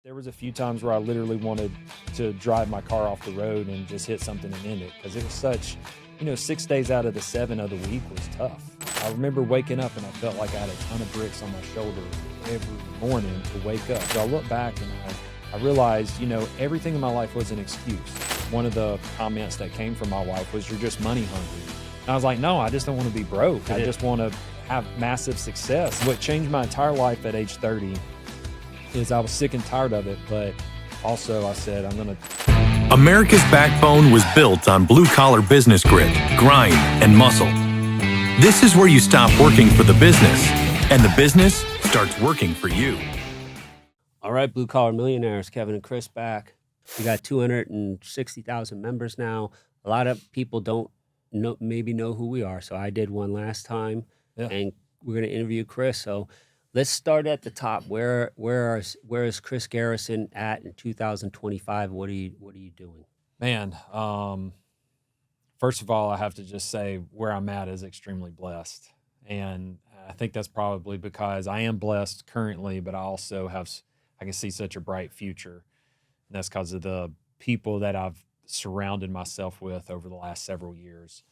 There was a few times where I literally wanted to drive my car off the road and just hit something and end it, because it was such, 6 days out of the 7 of the week was tough. I remember waking up and I felt like I had a ton of bricks on my shoulder every morning to wake up. So I look back and I realized, everything in my life was an excuse. One of the comments that came from my wife was, "You're just money hungry." And I was like, no, I just don't want to be broke. I just want to have massive success. What changed my entire life at age 30 is I was sick and tired of it, but also I said, I'm going to... America's backbone was built on blue-collar business grit, grind, and muscle. This is where you stop working for the business, and the business starts working for you. All right, Blue Collar Millionaires, Kevin and Chris back. We got 260,000 members now. A lot of people don't maybe know who we are, so I did one last time, and we're going to interview Chris. So let's start at the top. Where is Chris Garrison at in 2025? What are you doing? Man, first of all, I have to just say where I'm at is extremely blessed. And I think that's probably because I am blessed currently, but I can see such a bright future. And that's because of the people that I've surrounded myself with over the last several years.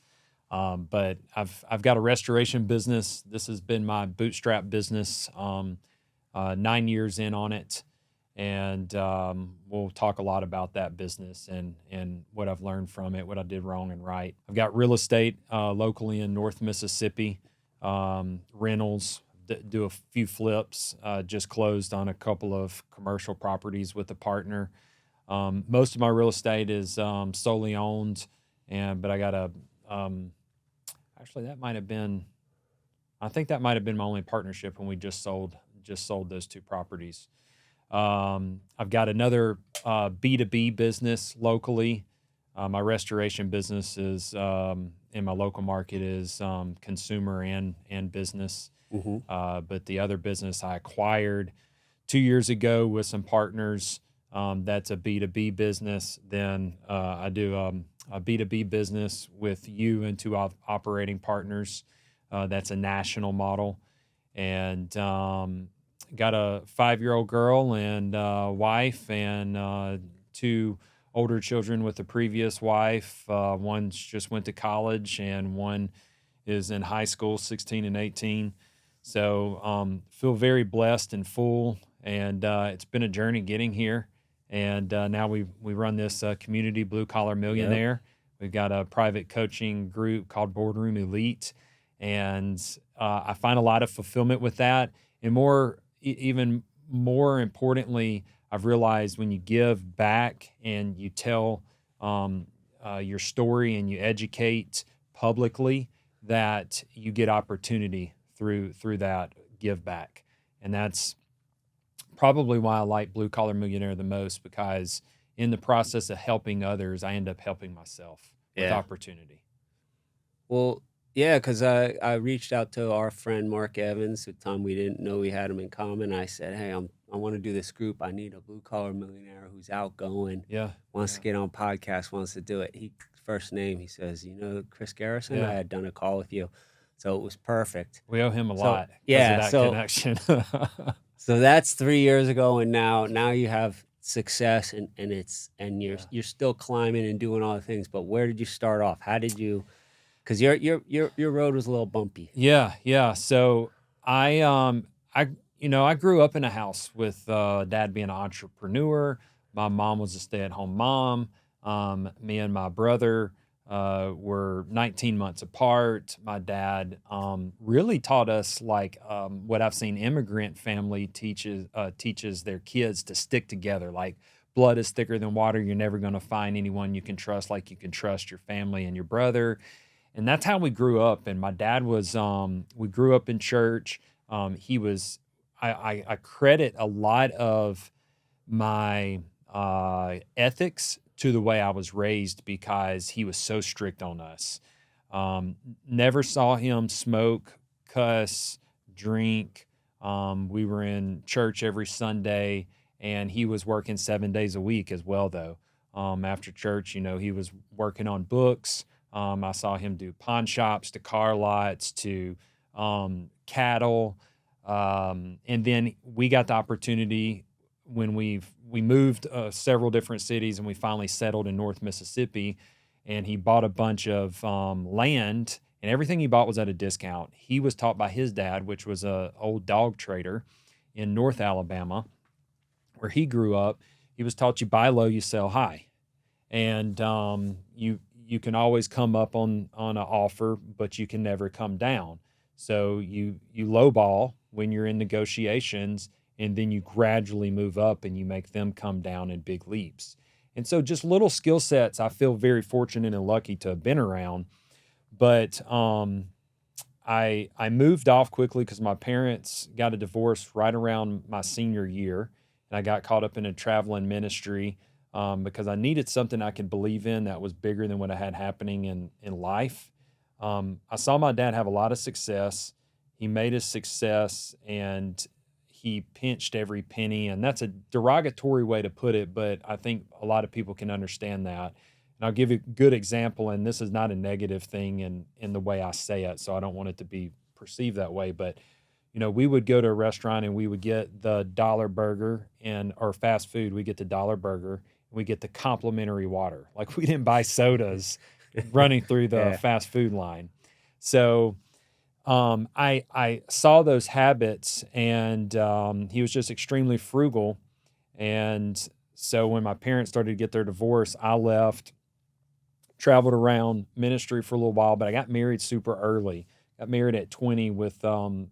But I've got a restoration business. This has been my bootstrap business, 9 years in on it. And we'll talk a lot about that business and what I've learned from it, what I did wrong and right. I've got real estate locally in North Mississippi, rentals, do a few flips, just closed on a couple of commercial properties with a partner. Most of my real estate is solely owned, but I got actually that might have been, I think that might have been my only partnership when we just sold those two properties. I've got another B2B business locally. My restoration business is in my local market is consumer and business. Mm-hmm. But the other business I acquired 2 years ago with some partners, that's a B2B business. Then I do a B2B business with you and two operating partners. That's a national model. And got a 5-year-old girl and wife and two older children with the previous wife. One just went to college and one is in high school, 16 and 18. So feel very blessed and full. And it's been a journey getting here. And now we run this community, Blue Collar Millionaire. Yep. We've got a private coaching group called Boardroom Elite. And I find a lot of fulfillment with that. And even more importantly, I've realized when you give back and you tell your story and you educate publicly, that you get opportunity through that give back. And that's probably why I like Blue Collar Millionaire the most, because in the process of helping others, I end up helping myself with opportunity. Well, yeah, because I reached out to our friend Mark Evans. At the time we didn't know we had him in common. I said, hey, I want to do this group. I need a Blue Collar Millionaire who's outgoing, wants to get on podcast, wants to do it. First name, he says, Chris Garrison? Yeah. I had done a call with you. So it was perfect. We owe him a lot because of that connection. So that's 3 years ago, and now you have success, and you're still climbing and doing all the things. But where did you start off? How did you? Because your road was a little bumpy. Yeah. So I grew up in a house with dad being an entrepreneur. My mom was a stay-at-home mom. Me and my brother were 19 months apart. My dad really taught us what I've seen immigrant family teaches their kids to stick together. Like blood is thicker than water. You're never going to find anyone you can trust like you can trust your family and your brother. And that's how we grew up. And my dad was, we grew up in church. I credit a lot of my ethics to the way I was raised, because he was so strict on us. Never saw him smoke, cuss, drink. We were in church every Sunday, and he was working 7 days a week as well, though. After church, he was working on books. I saw him do pawn shops to car lots to cattle. And then we got the opportunity when we moved several different cities, and we finally settled in North Mississippi. And he bought a bunch of land, and everything he bought was at a discount. He was taught by his dad, which was a old dog trader in North Alabama, where he grew up. He was taught you buy low, you sell high, and you can always come up on an offer, but you can never come down. So you lowball when you're in negotiations, and then you gradually move up and you make them come down in big leaps. And so just little skill sets I feel very fortunate and lucky to have been around. But I moved off quickly because my parents got a divorce right around my senior year, and I got caught up in a traveling ministry because I needed something I could believe in that was bigger than what I had happening in life. I saw my dad have a lot of success. He made his success, and he pinched every penny. And that's a derogatory way to put it, but I think a lot of people can understand that. And I'll give you a good example, and this is not a negative thing in the way I say it, so I don't want it to be perceived that way. But, we would go to a restaurant and we would get the dollar burger or fast food. We get the dollar burger, and we get the complimentary water. Like, we didn't buy sodas running through the fast food line. So I saw those habits, and he was just extremely frugal. And so when my parents started to get their divorce, I left, traveled around ministry for a little while, but I got married super early. Got married at 20 with the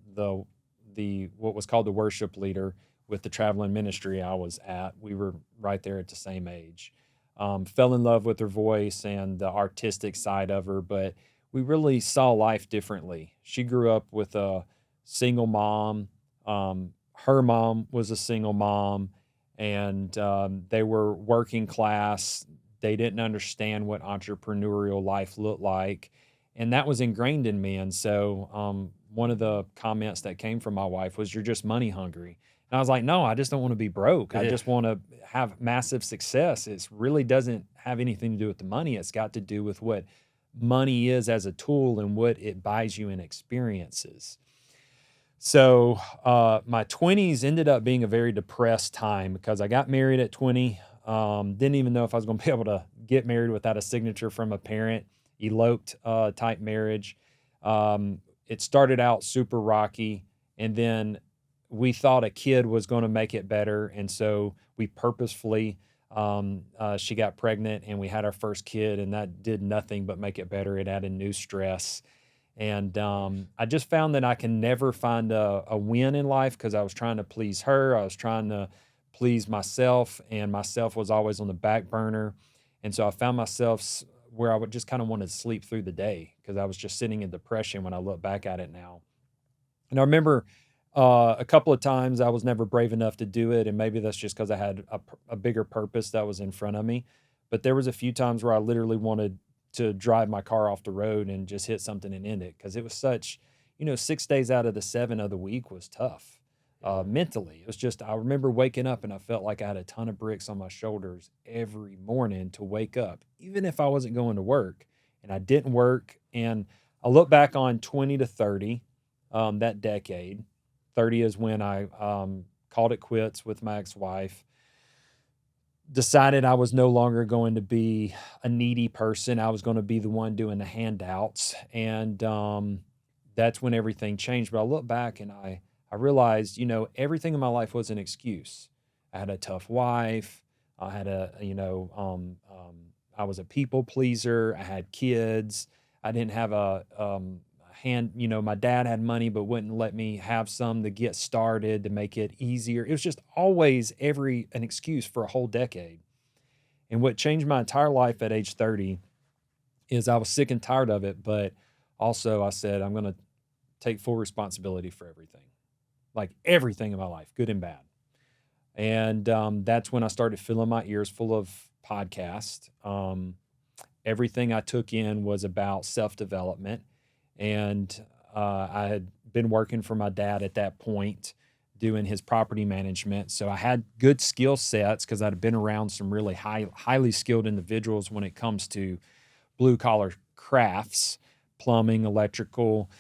what was called the worship leader with the traveling ministry I was at. We were right there at the same age. Fell in love with her voice and the artistic side of her, but we really saw life differently. She grew up with a single mom. Her mom was a single mom, and they were working class. They didn't understand what entrepreneurial life looked like, and that was ingrained in me. And so one of the comments that came from my wife was, "You're just money hungry." And I was like, "No, I just don't want to be broke. I just want to have massive success." It really doesn't have anything to do with the money. It's got to do with what money is as a tool and what it buys you in experiences. So my 20s ended up being a very depressed time because I got married at 20. Didn't even know if I was going to be able to get married without a signature from a parent. Eloped type marriage. It started out super rocky, and then we thought a kid was going to make it better, and so we purposefully she got pregnant, and we had our first kid, and that did nothing but make it better. It added new stress. And I just found that I can never find a win in life because I was trying to please her. I was trying to please myself, and myself was always on the back burner. And so I found myself where I would just kind of want to sleep through the day because I was just sitting in depression when I look back at it now. And I remember a couple of times I was never brave enough to do it, and maybe that's just because I had a bigger purpose that was in front of me. But there was a few times where I literally wanted to drive my car off the road and just hit something and end it because it was such, 6 days out of the 7 of the week was tough mentally. It was just, I remember waking up and I felt like I had a ton of bricks on my shoulders every morning to wake up, even if I wasn't going to work. And I didn't work. And I look back on 20 to 30, that decade. 30 is when I called it quits with my ex-wife. Decided I was no longer going to be a needy person. I was going to be the one doing the handouts. And that's when everything changed. But I look back and I realized, everything in my life was an excuse. I had a tough wife. I had I was a people pleaser. I had kids. I didn't have my dad had money, but wouldn't let me have some to get started to make it easier. It was just always an excuse for a whole decade. And what changed my entire life at age 30 is I was sick and tired of it, but also I said, I'm going to take full responsibility for everything, like everything in my life, good and bad. And that's when I started filling my ears full of podcasts. Everything I took in was about self-development. And I had been working for my dad at that point, doing his property management. So I had good skill sets because I'd been around some really highly skilled individuals when it comes to blue collar crafts, plumbing, electrical,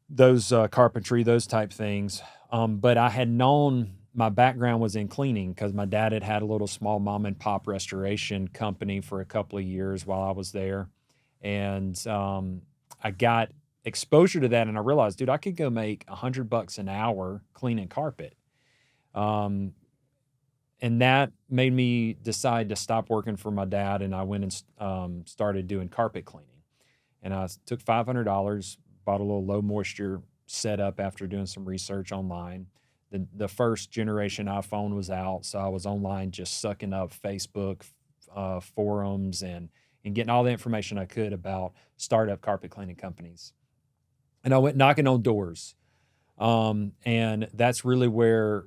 those carpentry, those type things. But I had known my background was in cleaning because my dad had a little small mom and pop restoration company for a couple of years while I was there. And I got exposure to that, and I realized, dude, I could go make $100 an hour cleaning carpet. And that made me decide to stop working for my dad, and I went and started doing carpet cleaning. And I took $500, bought a little low moisture setup after doing some research online. The first generation iPhone was out, so I was online just sucking up Facebook forums and getting all the information I could about startup carpet cleaning companies. And I went knocking on doors. And that's really where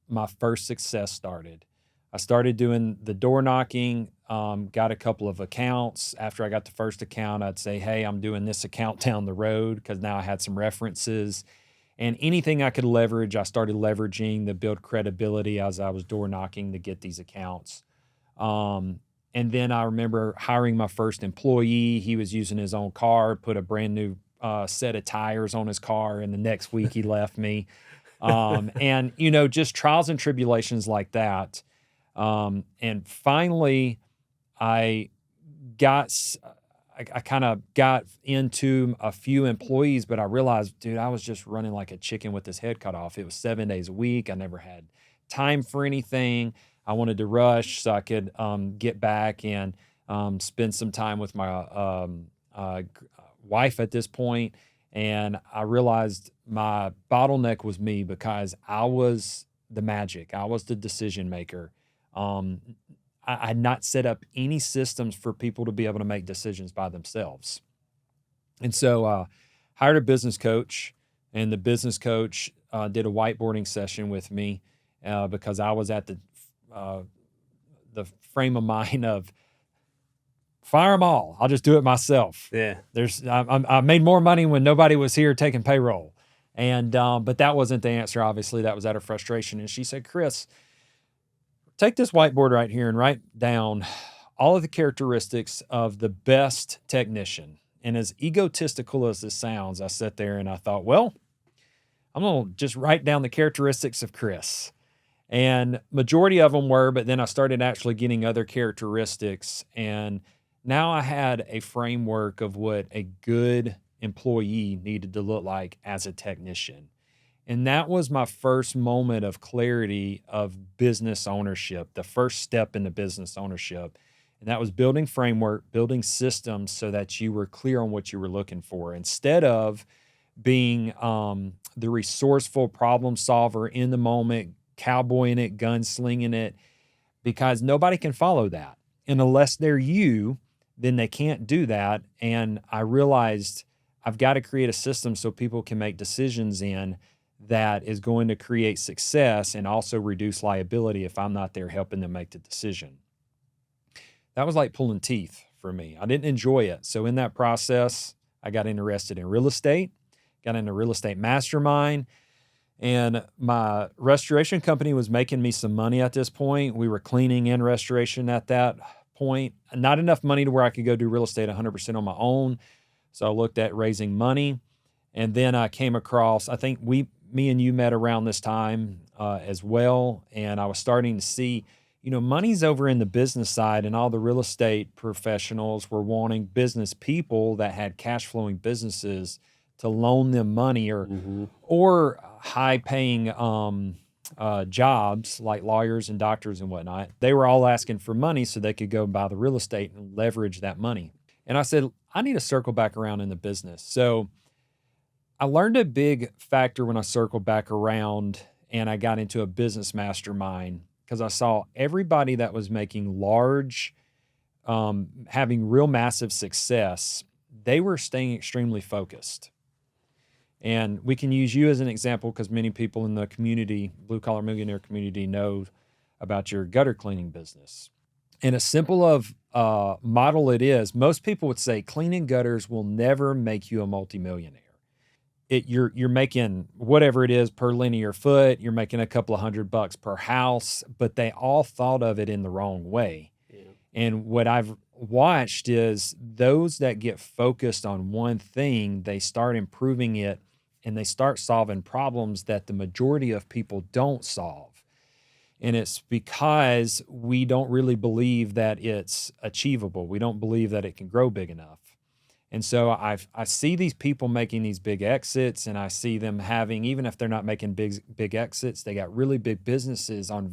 my first success started. I started doing the door knocking, got a couple of accounts. After I got the first account, I'd say, hey, I'm doing this account down the road, because now I had some references. And anything I could leverage, I started leveraging to build credibility as I was door knocking to get these accounts. And then I remember hiring my first employee. He was using his own car, put a brand new set of tires on his car, and the next week he left me. And, just trials and tribulations like that. And finally, I kind of got into a few employees, but I realized, dude, I was just running like a chicken with his head cut off. It was 7 days a week. I never had time for anything. I wanted to rush so I could get back and spend some time with my wife at this point. And I realized my bottleneck was me, because I was the magic. I was the decision maker. I had not set up any systems for people to be able to make decisions by themselves. And so hired a business coach, and the business coach did a whiteboarding session with me because I was at the frame of mind of fire them all. I'll just do it myself. Yeah. I made more money when nobody was here taking payroll. And but that wasn't the answer, obviously. That was out of frustration. And she said, Chris, take this whiteboard right here and write down all of the characteristics of the best technician. And as egotistical as this sounds, I sat there and I thought, well, I'm going to just write down the characteristics of Chris. And majority of them were, but then I started actually getting other characteristics. And now I had a framework of what a good employee needed to look like as a technician. And that was my first moment of clarity of business ownership, the first step into business ownership. And that was building framework, building systems so that you were clear on what you were looking for. Instead of being the resourceful problem solver in the moment, cowboying it, gunslinging it, because nobody can follow that. And unless they're you, then they can't do that. And I realized I've got to create a system so people can make decisions in that is going to create success and also reduce liability if I'm not there helping them make the decision. That was like pulling teeth for me. I didn't enjoy it. So in that process, I got interested in real estate, got into real estate mastermind, and my restoration company was making me some money at this point. We were cleaning and restoration at that point. Not enough money to where I could go do real estate 100% on my own. So I looked at raising money. And then I came across, I think me and you met around this time as well. And I was starting to see, money's over in the business side, and all the real estate professionals were wanting business people that had cash flowing businesses to loan them money or high paying jobs like lawyers and doctors and whatnot. They were all asking for money so they could go buy the real estate and leverage that money. And I said, I need to circle back around in the business. So I learned a big factor when I circled back around and I got into a business mastermind, because I saw everybody that was making large, having real massive success, they were staying extremely focused. And we can use you as an example because many people in the community, Blue Collar Millionaire community, know about your gutter cleaning business. And a simple of model it is, most people would say cleaning gutters will never make you a multimillionaire. You're making whatever it is per linear foot, you're making a couple of $100 per house, but they all thought of it in the wrong way. Yeah. And what I've watched is those that get focused on one thing, they start improving it and they start solving problems that the majority of people don't solve. And it's because we don't really believe that it's achievable. We don't believe that it can grow big enough. And so I see these people making these big exits, and I see them having, even if they're not making big exits, they got really big businesses on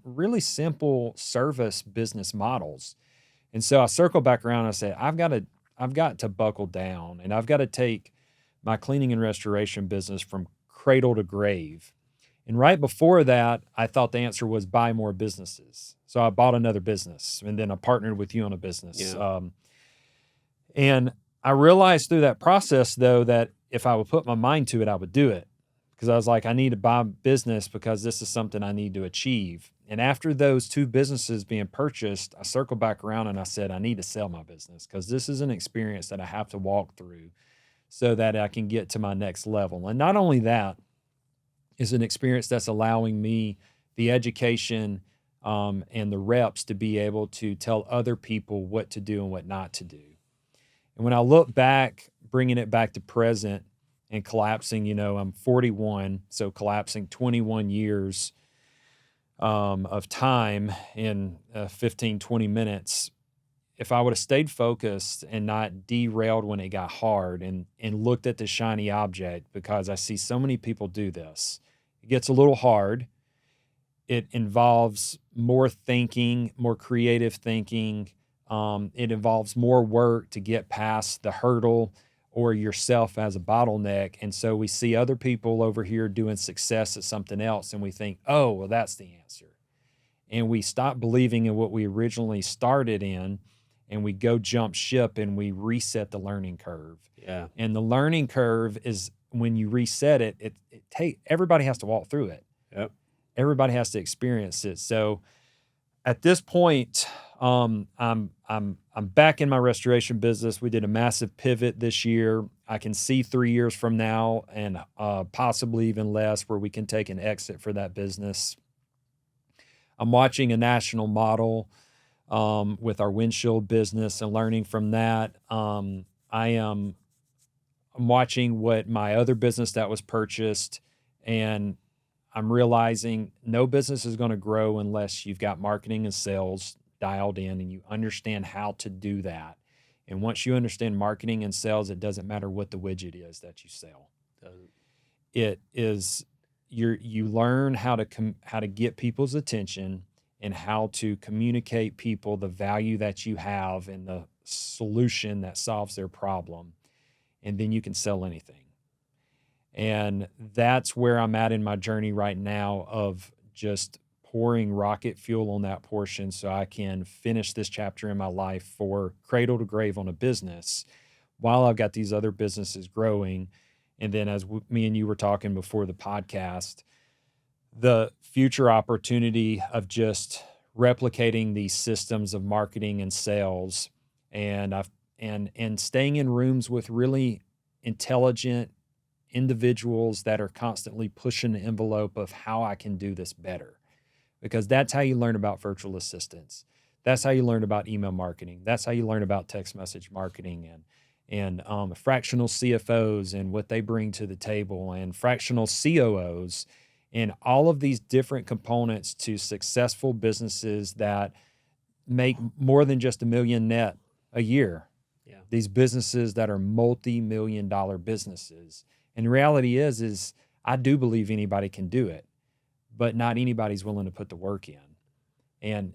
really simple service business models. And so I circle back around and I say, I've got to buckle down, and I've got to take my cleaning and restoration business from cradle to grave. And right before that, I thought the answer was buy more businesses. So I bought another business, and then I partnered with you on a business. Yeah. And I realized through that process, though, that if I would put my mind to it, I would do it, because I was like, I need to buy business because this is something I need to achieve. And after those two businesses being purchased, I circled back around and I said, I need to sell my business, because this is an experience that I have to walk through so that I can get to my next level. And not only that, is an experience that's allowing me the education and the reps to be able to tell other people what to do and what not to do. And when I look back, bringing it back to present and collapsing, I'm 41, so collapsing 21 years of time in 15, 20 minutes. If I would have stayed focused and not derailed when it got hard and looked at the shiny object, because I see so many people do this, it gets a little hard. It involves more thinking, more creative thinking. It involves more work to get past the hurdle or yourself as a bottleneck. And so we see other people over here doing success at something else, and we think, oh, well, that's the answer. And we stop believing in what we originally started in, and we go jump ship and we reset the learning curve. Yeah. And the learning curve is, when you reset it, everybody has to walk through it. Yep. Everybody has to experience it. So at this point, I'm back in my restoration business. We did a massive pivot this year. I can see 3 years from now, and possibly even less, where we can take an exit for that business. I'm watching a national model with our windshield business and learning from that. I'm watching what my other business that was purchased, and I'm realizing no business is going to grow unless you've got marketing and sales dialed in and you understand how to do that. And once you understand marketing and sales, it doesn't matter what the widget is that you sell. It is you learn how to get people's attention and how to communicate people the value that you have and the solution that solves their problem. And then you can sell anything. And that's where I'm at in my journey right now, of just pouring rocket fuel on that portion so I can finish this chapter in my life for cradle to grave on a business while I've got these other businesses growing. And then, as me and you were talking before the podcast, the future opportunity of just replicating these systems of marketing and sales, and staying in rooms with really intelligent individuals that are constantly pushing the envelope of how I can do this better. Because that's how you learn about virtual assistants. That's how you learn about email marketing. That's how you learn about text message marketing and fractional CFOs and what they bring to the table, and fractional COOs, and all of these different components to successful businesses that make more than just $1 million net a year. Yeah. These businesses that are multi-million-dollar businesses. And the reality is I do believe anybody can do it, but not anybody's willing to put the work in. And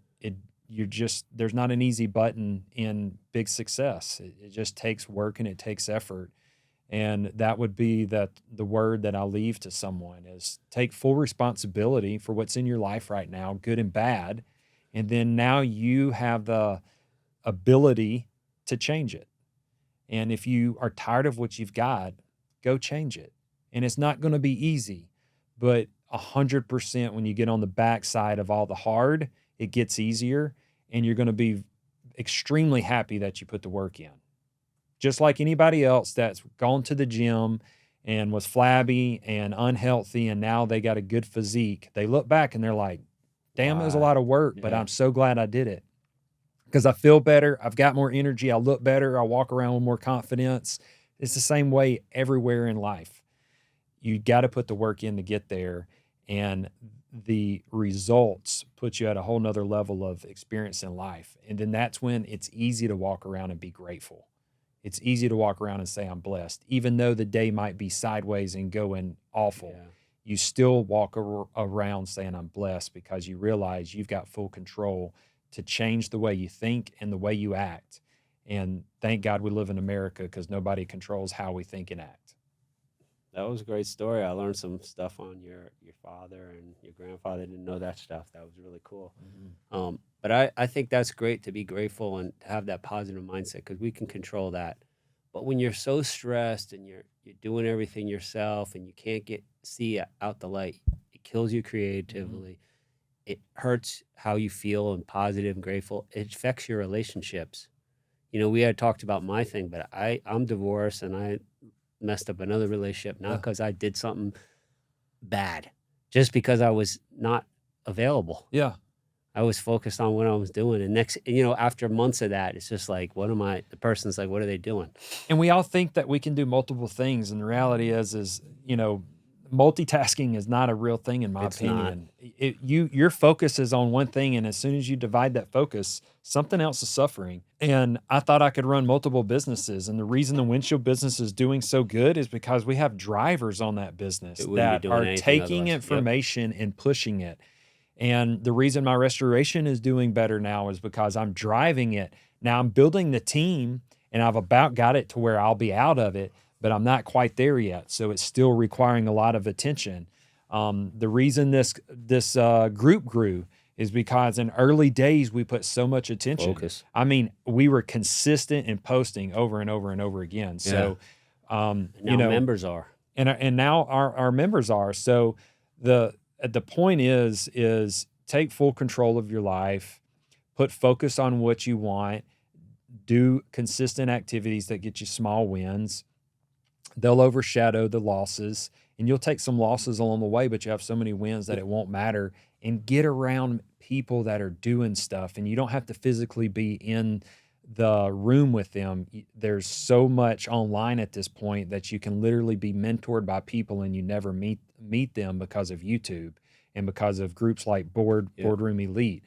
there's not an easy button in big success. It just takes work and it takes effort. And that would be the word that I'll leave to someone is take full responsibility for what's in your life right now, good and bad. And then now you have the ability to change it. And if you are tired of what you've got, go change it. And it's not going to be easy, but 100% when you get on the backside of all the hard, it gets easier, and you're going to be extremely happy that you put the work in. Just like anybody else that's gone to the gym and was flabby and unhealthy, and now they got a good physique, they look back and they're like, damn, it was a lot of work, but I'm so glad I did it. Because I feel better, I've got more energy, I look better, I walk around with more confidence. It's the same way everywhere in life. You got to put the work in to get there. and the results put you at a whole nother level of experience in life. And then that's when it's easy to walk around and be grateful. It's easy to walk around and say, I'm blessed. Even though the day might be sideways and going awful, you still walk around saying, I'm blessed, because you realize you've got full control to change the way you think and the way you act. And thank God we live in America, because nobody controls how we think and act. That was a great story. I learned some stuff on your father and your grandfather. Didn't know that stuff. That was really cool. But I think that's great to be grateful and to have that positive mindset, because we can control that. But when you're so stressed and you're doing everything yourself and you can't see out the light, it kills you creatively. It hurts how you feel and positive and grateful. It affects your relationships. You know, we had talked about my thing, but I'm divorced and I messed up another relationship, not because I did something bad, just because I was not available. Yeah. I was focused on what I was doing. And after months of that, it's just like, the person's like, what are they doing? And we all think that we can do multiple things. And the reality is, multitasking is not a real thing, in my opinion. Your focus is on one thing, and as soon as you divide that focus, something else is suffering. And I thought I could run multiple businesses, and the reason the windshield business is doing so good is because we have drivers on that business that are taking information and pushing it. And the reason my restoration is doing better now is because I'm driving it. Now I'm building the team, and I've about got it to where I'll be out of it, but I'm not quite there yet. So it's still requiring a lot of attention. The reason this group grew is because in early days, we put so much attention. Focus. I mean, we were consistent in posting over and over and over again. So, members are. And now our members are. So the point is take full control of your life, put focus on what you want, do consistent activities that get you small wins. They'll overshadow the losses, and you'll take some losses along the way, but you have so many wins that it won't matter. And get around people that are doing stuff, and you don't have to physically be in the room with them. There's so much online at this point that you can literally be mentored by people, and you never meet them because of YouTube and because of groups like Boardroom Elite.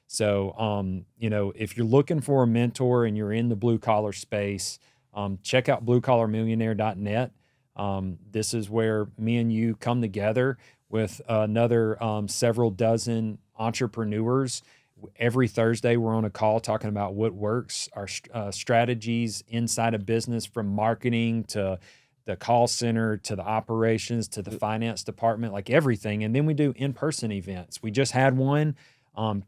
So, if you're looking for a mentor and you're in the blue collar space, check out bluecollarmillionaire.net. This is where me and you come together with another several dozen entrepreneurs. Every Thursday, we're on a call talking about what works, our strategies inside a business, from marketing to the call center to the operations to the finance department, like everything. And then we do in-person events. We just had one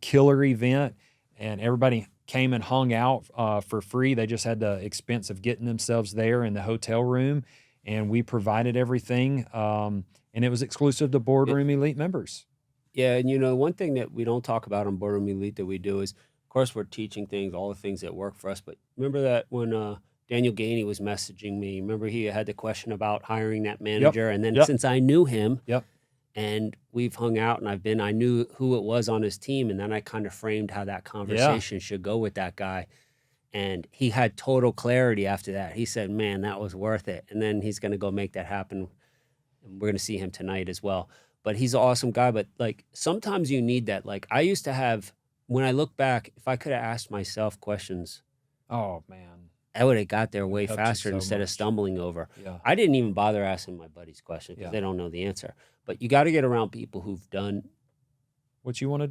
killer event, and everybody came and hung out for free. They just had the expense of getting themselves there in the hotel room, and we provided everything. And it was exclusive to Boardroom Elite members. Yeah, and one thing that we don't talk about on Boardroom Elite that we do is, of course, we're teaching things, all the things that work for us. But remember that when Daniel Gainey was messaging me, remember he had the question about hiring that manager, and then since I knew him, and we've hung out, and I knew who it was on his team, and then I kind of framed how that conversation should go with that guy. And he had total clarity after that. He said, man, that was worth it. And then he's going to go make that happen. And we're going to see him tonight as well. But he's an awesome guy. But like, sometimes you need that. Like, I used to have, when I look back, if I could have asked myself questions, oh man, I would have got there way faster instead of stumbling over. Yeah. I didn't even bother asking my buddies questions because they don't know the answer. But you got to get around people who've done what you want to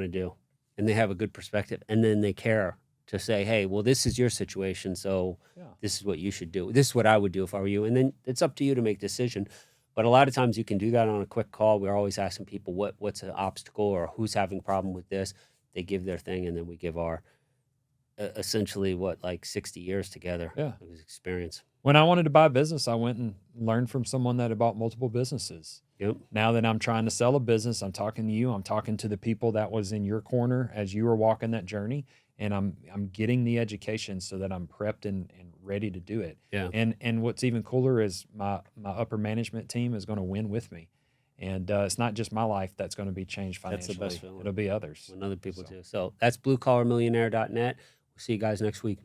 do, and they have a good perspective, and then they care to say, hey, well, this is your situation, so this is what you should do. This is what I would do if I were you. And then it's up to you to make a decision. But a lot of times you can do that on a quick call. We're always asking people what's an obstacle or who's having a problem with this. They give their thing, and then we give our essentially 60 years together. Yeah. It was experience. When I wanted to buy a business, I went and learned from someone that had bought multiple businesses. Yep. Now that I'm trying to sell a business, I'm talking to you. I'm talking to the people that was in your corner as you were walking that journey, and I'm getting the education so that I'm prepped and ready to do it. Yeah. And what's even cooler is my upper management team is going to win with me. And it's not just my life that's going to be changed financially. That's the best feeling. It'll be others. When other people do. So that's bluecollarmillionaire.net. We'll see you guys next week.